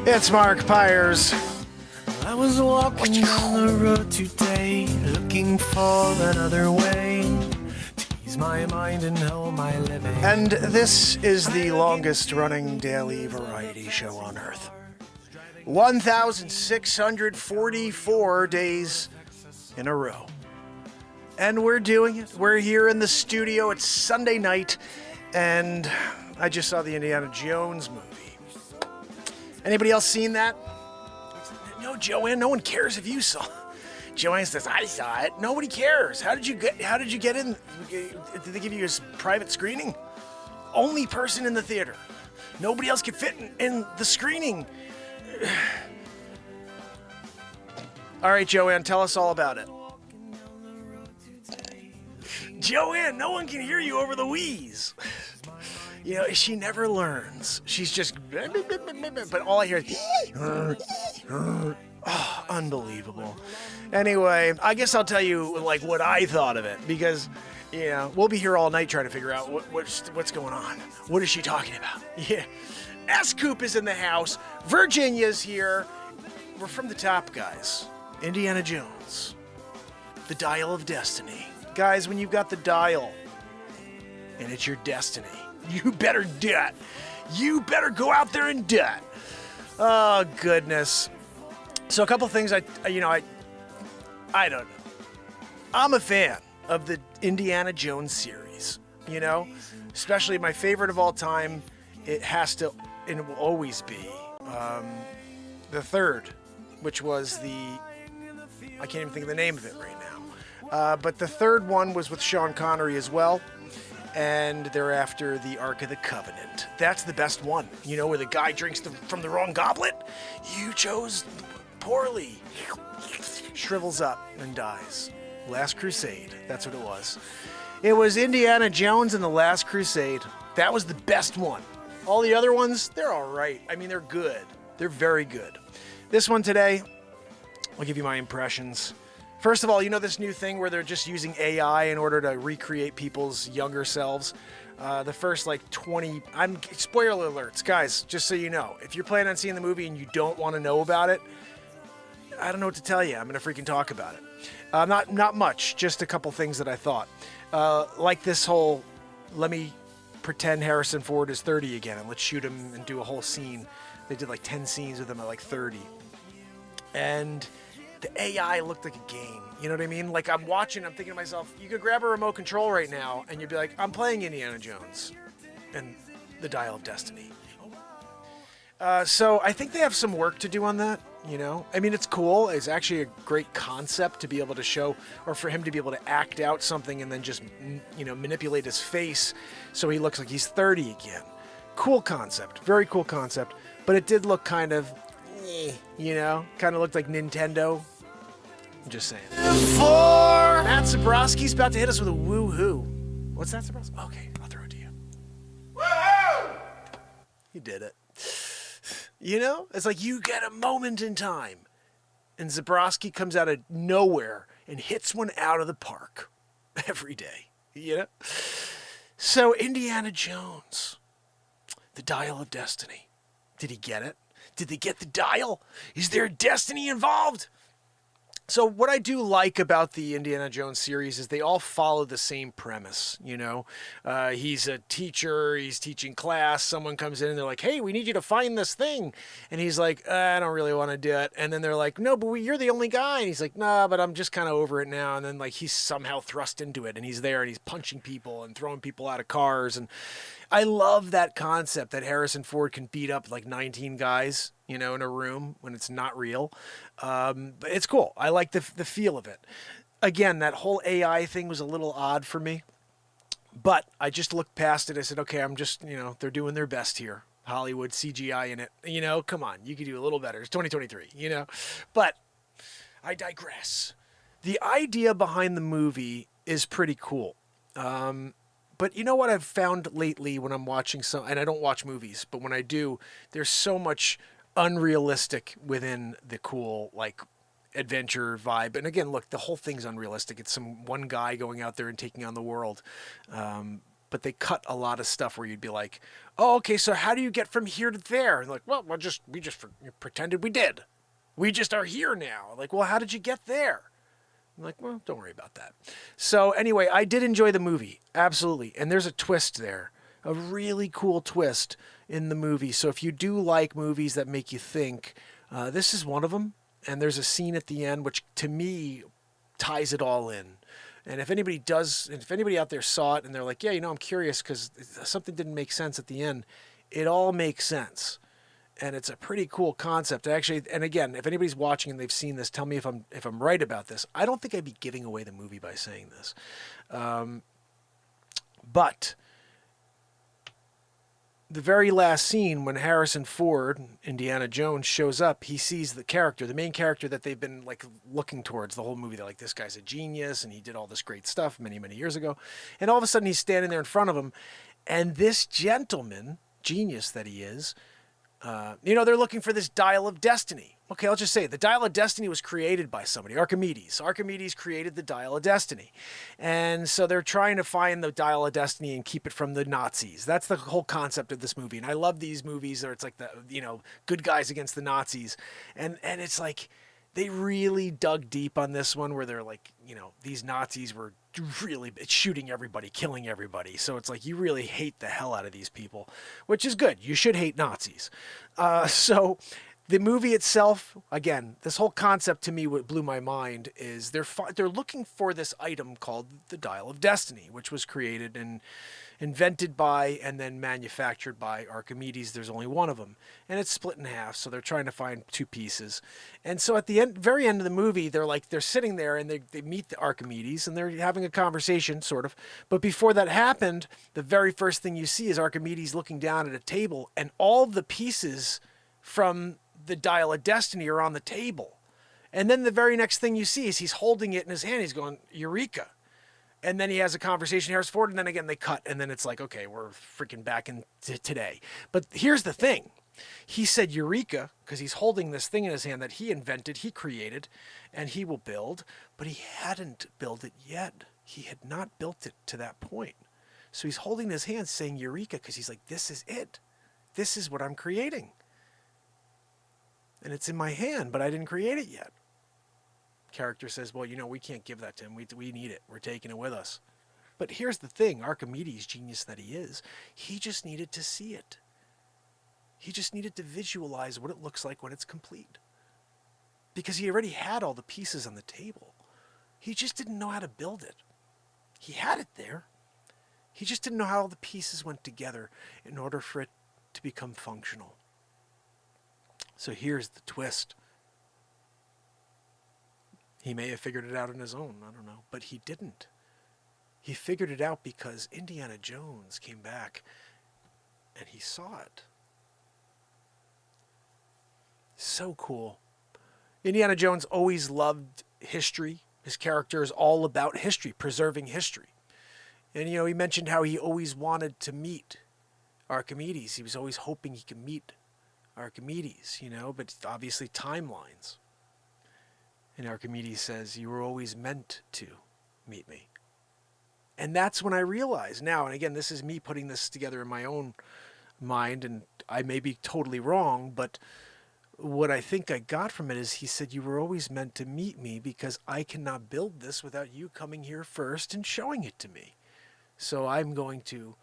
It's Mark Pires. I was walking down the road today, looking for another way to ease my mind and help my living. And this is the longest running daily variety show on Earth. 1,644 days in a row. And we're doing it. We're here in the studio. It's Sunday night, and I just saw the Indiana Jones movie. Anybody else seen that? No, Joanne. No one cares if you saw. Joanne says, "I saw it." Nobody cares. How did you get in? Did they give you a private screening? Only person in the theater. Nobody else could fit in the screening. All right, Joanne, tell us all about it. Joanne, no one can hear you over the wheeze. You know, she never learns. She's just, but all I hear is, oh, unbelievable. Anyway, I guess I'll tell you like what I thought of it, because, you know, we'll be here all night trying to figure out what's going on. What is she talking about? Yeah, S-Coop is in the house. Virginia's here. We're from the top, guys. Indiana Jones, the dial of destiny. Guys, when you've got the dial and it's your destiny, you better do it. You better go out there and do it. Oh, goodness. So a couple things I don't know. I'm a fan of the Indiana Jones series, you know, especially my favorite of all time. It has to, and it will always be, the third, which was I can't even think of the name of it right now. But the third one was with Sean Connery as well. And thereafter, the Ark of the Covenant. That's the best one. You know, where the guy drinks from the wrong goblet? You chose poorly. Shrivels up and dies. Last Crusade. That's what it was. It was Indiana Jones and the Last Crusade. That was the best one. All the other ones, they're all right. I mean, they're good. They're very good. This one today, I'll give you my impressions. First of all, you know this new thing where they're just using AI in order to recreate people's younger selves? The first, 20... spoiler alerts. Guys, just so you know, if you're planning on seeing the movie and you don't want to know about it, I don't know what to tell you. I'm going to freaking talk about it. Not much, just a couple things that I thought. Like this whole, let me pretend Harrison Ford is 30 again and let's shoot him and do a whole scene. They did 10 scenes with him at 30. And the AI looked like a game. You know what I mean? Like, I'm watching, I'm thinking to myself, you could grab a remote control right now and you'd be like, I'm playing Indiana Jones and the Dial of Destiny. So I think they have some work to do on that, you know? I mean, it's cool. It's actually a great concept to be able to show, or for him to be able to act out something and then just, manipulate his face so he looks like he's 30 again. Cool concept. Very cool concept. But it did look kind of, kind of looked like Nintendo. I'm just saying. Matt Zabrowski's about to hit us with a woo-hoo. What's that, Zabrowski? Okay, I'll throw it to you. Woo-hoo! You did it. You know? It's like you get a moment in time. And Zabrowski comes out of nowhere and hits one out of the park every day. You know? So, Indiana Jones. The Dial of Destiny. Did he get it? Did they get the dial? Is there destiny involved? So what I do like about the Indiana Jones series is they all follow the same premise, you know. He's a teacher, he's teaching class, someone comes in and they're like, hey, we need you to find this thing. And he's like, I don't really want to do it. And then they're like, no, but you're the only guy. And he's like, nah, but I'm just kind of over it now. And then he's somehow thrust into it and he's there and he's punching people and throwing people out of cars. And I love that concept that Harrison Ford can beat up 19 guys, in a room when it's not real. But it's cool. I like the feel of it. Again, that whole AI thing was a little odd for me. But I just looked past it. I said, okay, I'm just, they're doing their best here. Hollywood, CGI in it. Come on, you could do a little better. It's 2023, But I digress. The idea behind the movie is pretty cool. But you know what I've found lately when I'm watching and I don't watch movies, but when I do, there's so much unrealistic within the cool, adventure vibe. And again, look, the whole thing's unrealistic. It's some one guy going out there and taking on the world. but they cut a lot of stuff where you'd be like, oh, okay, so how do you get from here to there? And like, well, we just pretended we did. We just are here now. Like, well, how did you get there? I'm like, well, don't worry about that. So anyway, I did enjoy the movie. Absolutely. And there's a twist there. A really cool twist in the movie. So if you do like movies that make you think, this is one of them. And there's a scene at the end which, to me, ties it all in. And if anybody out there saw it and they're like, yeah, I'm curious because something didn't make sense at the end, it all makes sense. And it's a pretty cool concept. Actually, and again, if anybody's watching and they've seen this, tell me if I'm right about this. I don't think I'd be giving away the movie by saying this. But the very last scene when Harrison Ford, Indiana Jones, shows up, he sees the main character that they've been like looking towards the whole movie. They're like, this guy's a genius and he did all this great stuff many, many years ago. And all of a sudden he's standing there in front of him. And this gentleman, genius that he is, they're looking for this dial of destiny. Okay, I'll just say the dial of destiny was created by somebody, Archimedes. Archimedes created the dial of destiny. And so they're trying to find the dial of destiny and keep it from the Nazis. That's the whole concept of this movie. And I love these movies where it's like the, good guys against the Nazis. And it's like they really dug deep on this one where they're like, these Nazis were really shooting everybody, killing everybody. So it's like you really hate the hell out of these people, which is good. You should hate Nazis. So the movie itself, again, this whole concept to me, what blew my mind is they're looking for this item called the Dial of Destiny, which was created and invented by and then manufactured by Archimedes. There's only one of them, and it's split in half, so they're trying to find two pieces. And so at the very end of the movie, they're sitting there and they meet the Archimedes and they're having a conversation, sort of. But before that happened, the very first thing you see is Archimedes looking down at a table, and all the pieces from the Dial of Destiny are on the table. And then the very next thing you see is he's holding it in his hand. He's going, Eureka. And then he has a conversation, Harrison Ford, and then again they cut, and then it's like, okay, we're freaking back in today. But here's the thing. He said Eureka because he's holding this thing in his hand that he invented, he created, and he will build, but he hadn't built it yet. He had not built it to that point. So he's holding his hand saying Eureka because he's like, this is it. This is what I'm creating. And it's in my hand, but I didn't create it yet. Character says, well, we can't give that to him. We need it. We're taking it with us. But here's the thing. Archimedes, genius that he is, he just needed to see it. He just needed to visualize what it looks like when it's complete. Because he already had all the pieces on the table. He just didn't know how to build it. He had it there. He just didn't know how all the pieces went together in order for it to become functional. So here's the twist. He may have figured it out on his own, I don't know, but he didn't. He figured it out because Indiana Jones came back and he saw it. So cool. Indiana Jones always loved history. His character is all about history, preserving history. And, he mentioned how he always wanted to meet Archimedes. He was always hoping he could meet Archimedes, but obviously timelines. And Archimedes says, you were always meant to meet me. And that's when I realized now, and again, this is me putting this together in my own mind, and I may be totally wrong, but what I think I got from it is he said, you were always meant to meet me because I cannot build this without you coming here first and showing it to me. So I'm going to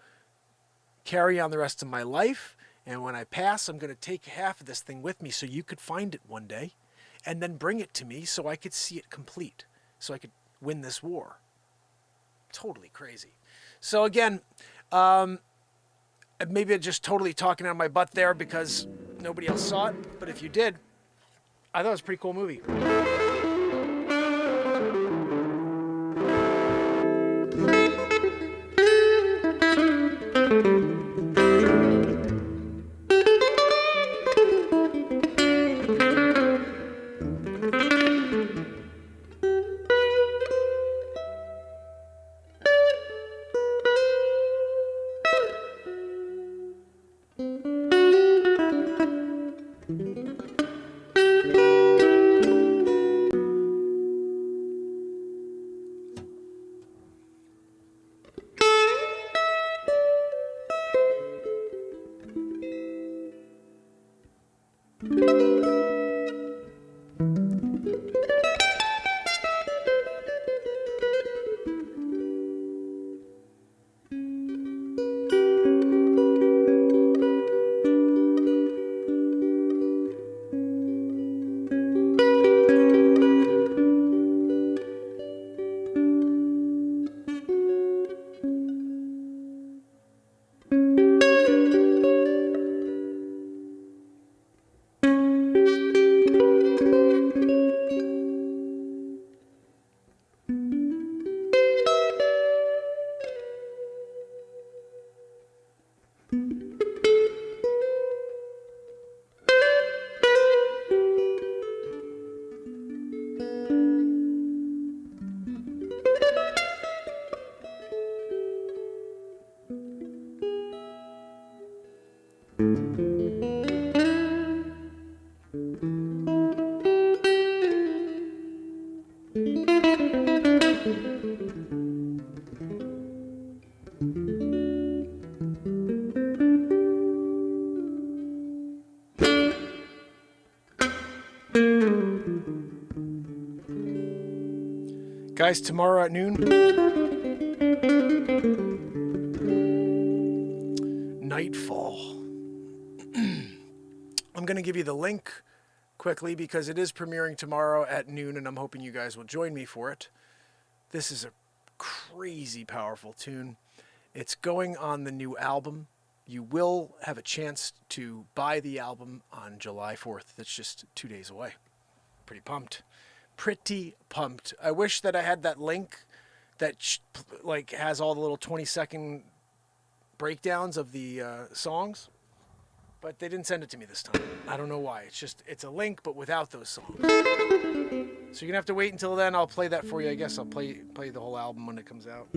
carry on the rest of my life, and when I pass, I'm going to take half of this thing with me so you could find it one day. And then bring it to me so I could see it complete, so I could win this war. Totally crazy. So again, maybe I'm just totally talking out of my butt there because nobody else saw it, but if you did, I thought it was a pretty cool movie. Guys, tomorrow at noon, Nightfall. I'm going to give you the link quickly because it is premiering tomorrow at noon, and I'm hoping you guys will join me for it. This is a crazy powerful tune. It's going on the new album. You will have a chance to buy the album on July 4th. That's just 2 days away. Pretty pumped. Pretty pumped. I wish that I had that link that like has all the little 20-second breakdowns of the songs, but they didn't send it to me this time. I don't know why. It's a link, but without those songs. So you're gonna have to wait until then. I'll play that for you. I guess I'll play the whole album when it comes out.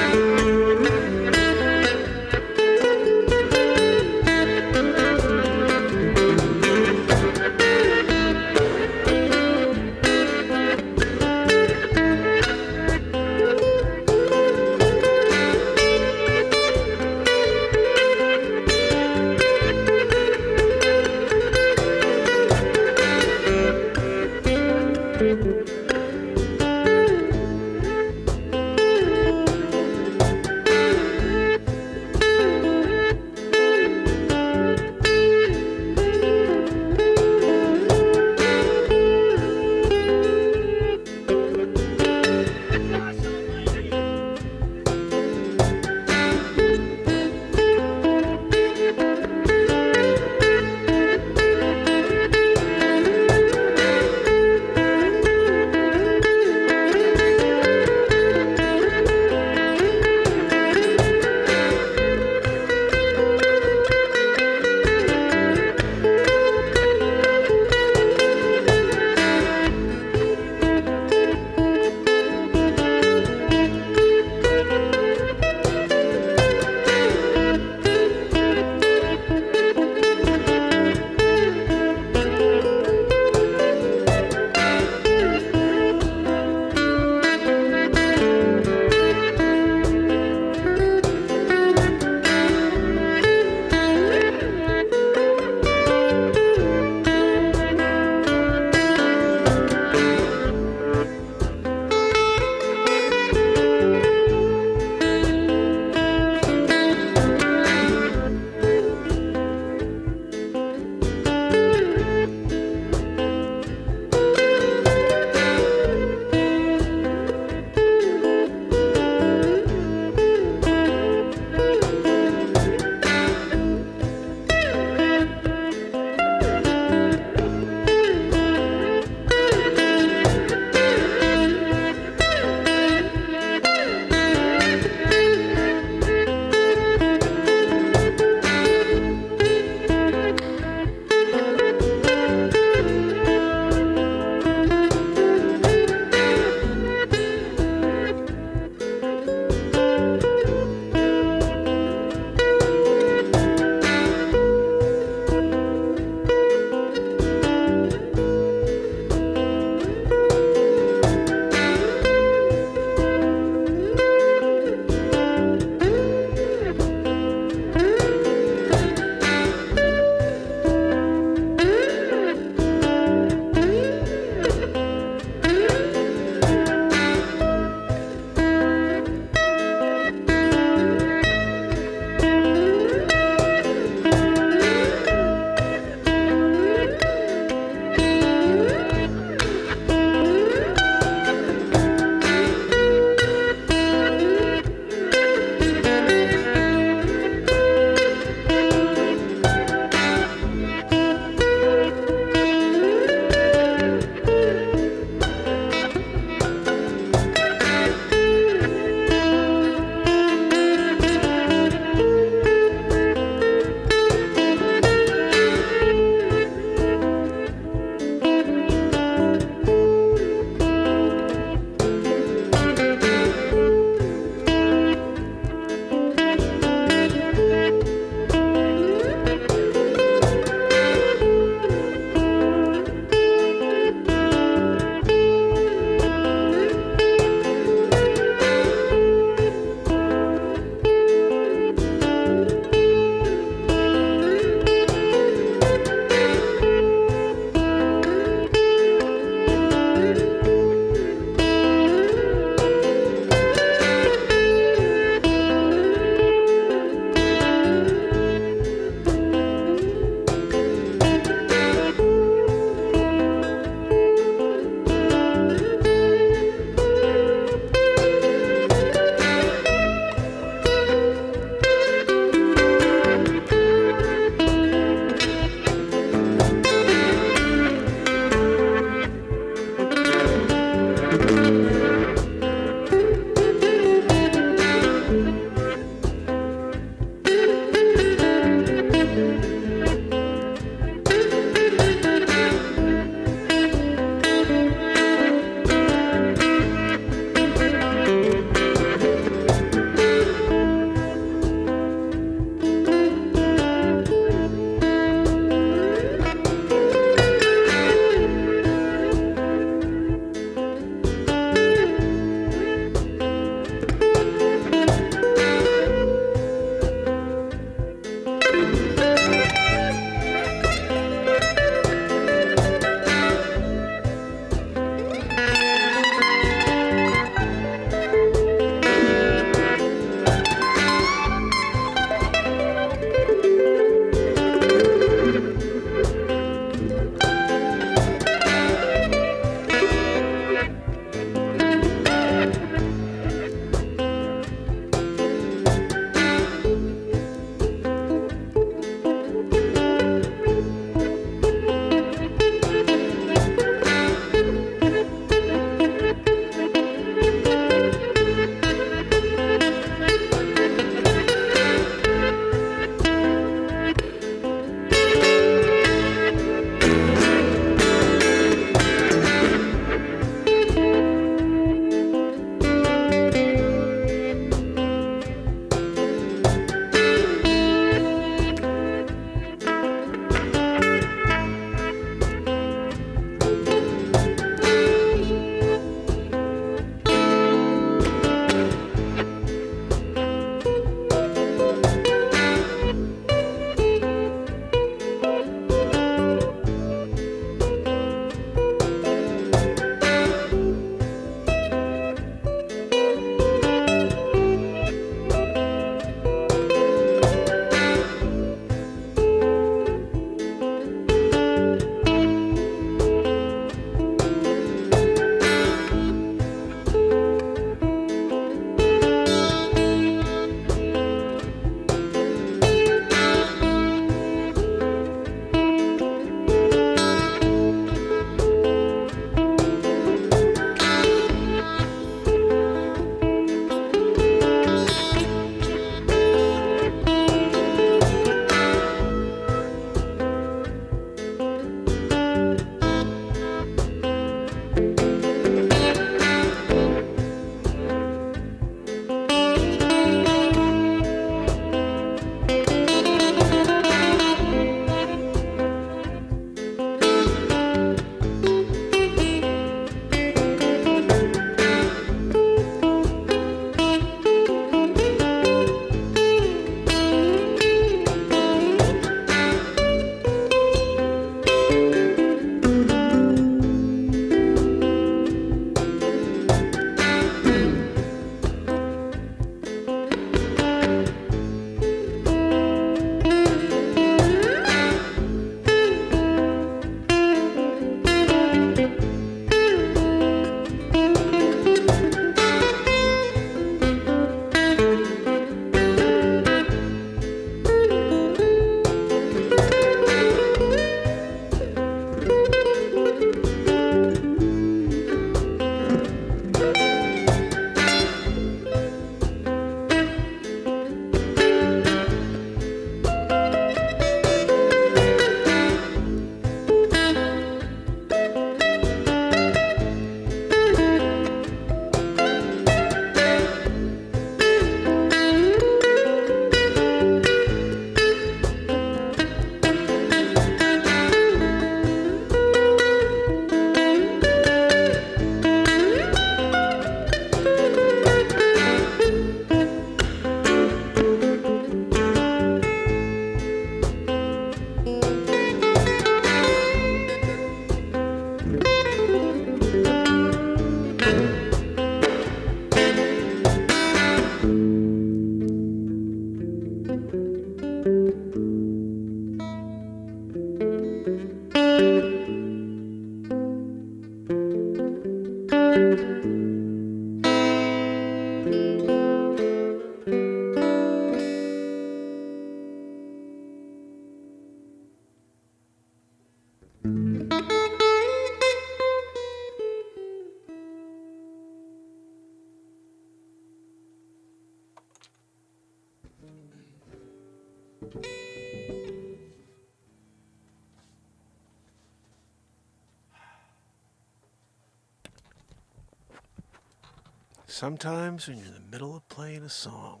Sometimes when you're in the middle of playing a song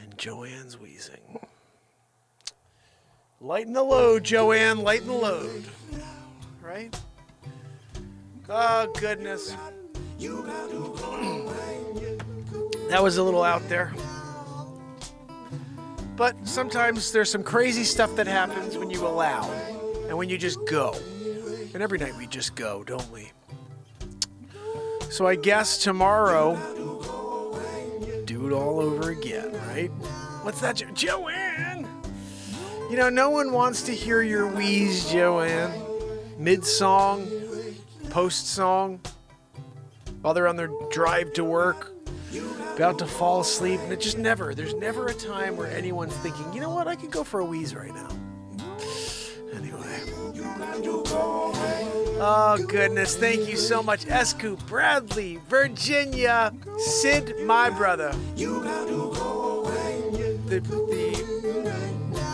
and Joanne's wheezing. Lighten the load, Joanne, lighten the load. Right? Oh, goodness. That was a little out there. But sometimes there's some crazy stuff that happens when you allow and when you just go. And every night we just go, don't we? So I guess tomorrow, do it all over again, right? What's that, Joanne? You know, no one wants to hear your wheeze, Joanne. Mid-song, post-song, while they're on their drive to work, about to fall asleep, and there's never a time where anyone's thinking, you know what, I could go for a wheeze right now. Anyway. Oh, goodness. Thank you so much. Escu, Bradley, Virginia, Sid, my brother.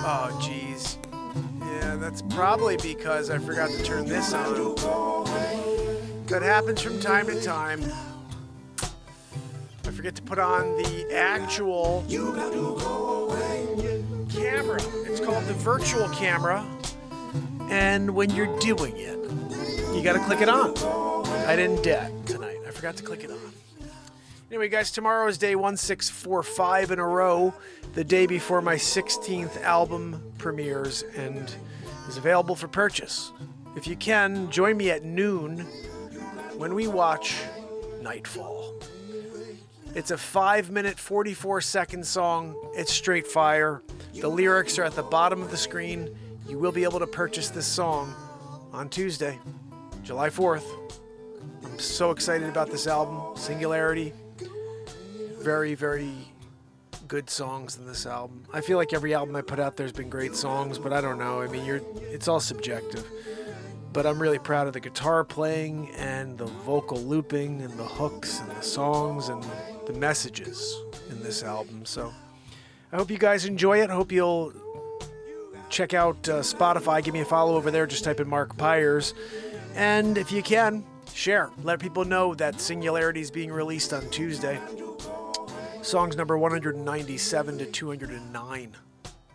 Oh, geez. Yeah, that's probably because I forgot to turn this on. That happens from time to time. I forget to put on the actual camera. It's called the virtual camera. And when you're doing it, you got to click it on. I didn't do it tonight. I forgot to click it on. Anyway, guys, tomorrow is day 1645 in a row, the day before my 16th album premieres and is available for purchase. If you can, join me at noon when we watch Nightfall. It's a 5-minute, 44-second song. It's straight fire. The lyrics are at the bottom of the screen. You will be able to purchase this song on Tuesday, July 4th. I'm so excited about this album, Singularity. Very, very good songs in this album. I feel like every album I put out there has been great songs, but I don't know. I mean, it's all subjective. But I'm really proud of the guitar playing and the vocal looping and the hooks and the songs and the messages in this album. So I hope you guys enjoy it. I hope you'll check out Spotify. Give me a follow over there. Just type in Mark Pires. And if you can, share. Let people know that Singularity is being released on Tuesday. Songs number 197 to 209.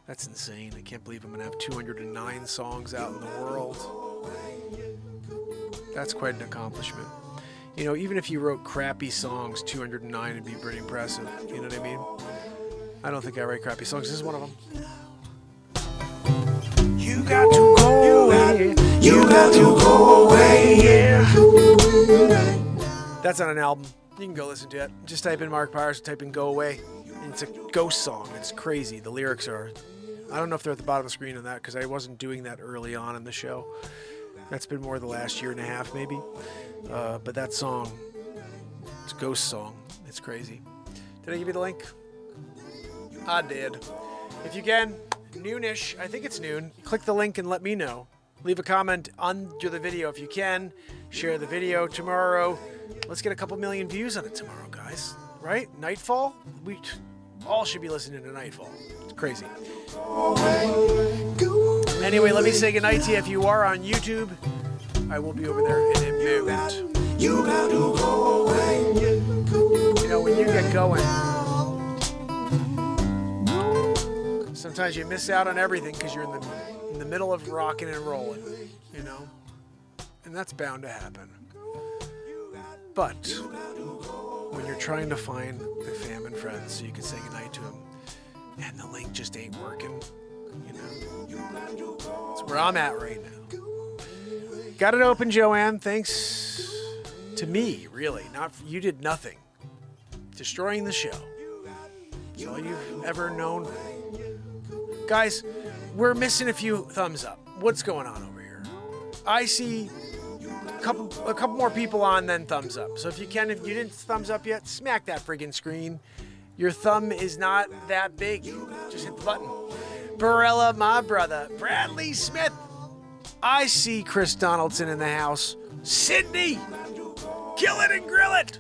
That's insane. I can't believe I'm going to have 209 songs out in the world. That's quite an accomplishment. You know, even if you wrote crappy songs, 209 would be pretty impressive. You know what I mean? I don't think I write crappy songs. This is one of them. You got to go away. You got to go away, yeah. That's on an album. You can go listen to it. Just type in Mark Pires, type in Go Away. And it's a ghost song. It's crazy. The lyrics are... I don't know if they're at the bottom of the screen on that because I wasn't doing that early on in the show. That's been more the last year and a half, maybe. But that song, it's a ghost song. It's crazy. Did I give you the link? I did. If you can, noonish, I think it's noon, click the link and let me know. Leave a comment under the video if you can. Share the video tomorrow. Let's get a couple million views on it tomorrow, guys. Right? Nightfall? We all should be listening to Nightfall. It's crazy. Anyway, let me say goodnight to you. If you are on YouTube, I will be over there in a moment. You know, when you get going, sometimes you miss out on everything because you're in the middle of rocking and rolling, you know? And that's bound to happen. But when you're trying to find the fam and friends so you can say goodnight to them, and the link just ain't working, you know? That's where I'm at right now. Got it open, Joanne. Thanks to me, really. You did nothing. Destroying the show. That's all you've ever known. Guys, we're missing a few thumbs up. What's going on over here? I see a couple more people on, then thumbs up. So if you can, if you didn't thumbs up yet, smack that friggin' screen. Your thumb is not that big. Just hit the button. Barella, my brother. Bradley Smith. I see Chris Donaldson in the house. Sydney. Kill it and grill it.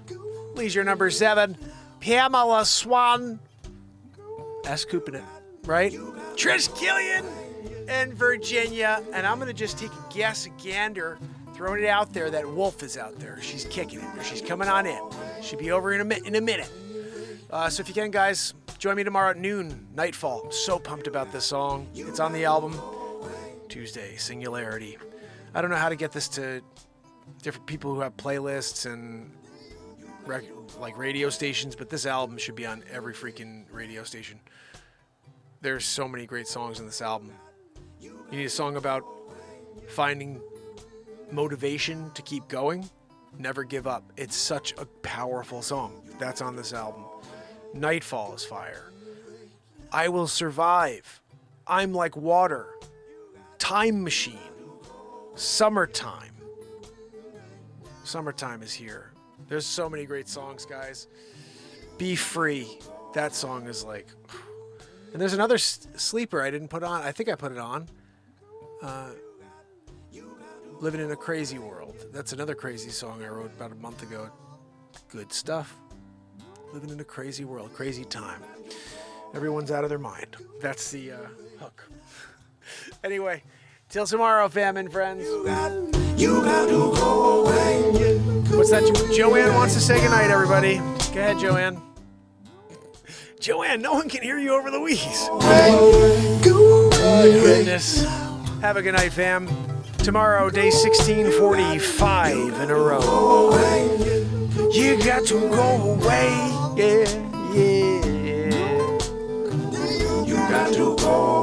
Leisure number 7. Pamela Swan. That's cooping it, right? Trish Killian and Virginia. And I'm going to just take a guess, a gander, throwing it out there that Wolf is out there. She's kicking it. Or she's coming on in. She'll be over in a minute. So if you can, guys, join me tomorrow at noon, Nightfall. I'm so pumped about this song. It's on the album Tuesday, Singularity. I don't know how to get this to different people who have playlists and like radio stations, but this album should be on every freaking radio station. There's so many great songs in this album. You need a song about finding motivation to keep going, never give up. It's such a powerful song. That's on this album. Nightfall is fire. I Will Survive. I'm Like Water. Time Machine. Summertime. Summertime is here. There's so many great songs, guys. Be Free. That song is like... And there's another sleeper I didn't put on. I think I put it on. Living in a Crazy World. That's another crazy song I wrote about a month ago. Good stuff. Living in a crazy world. Crazy time. Everyone's out of their mind. That's the hook. Anyway, till tomorrow, fam and friends. You got to go away. What's that? Joanne wants to say goodnight, everybody. Go ahead, Joanne. Joanne, no one can hear you over the wheeze. Goodness. Have a good night, fam. Tomorrow, day 1645 in a row. You got to go away. Yeah, yeah. You got to go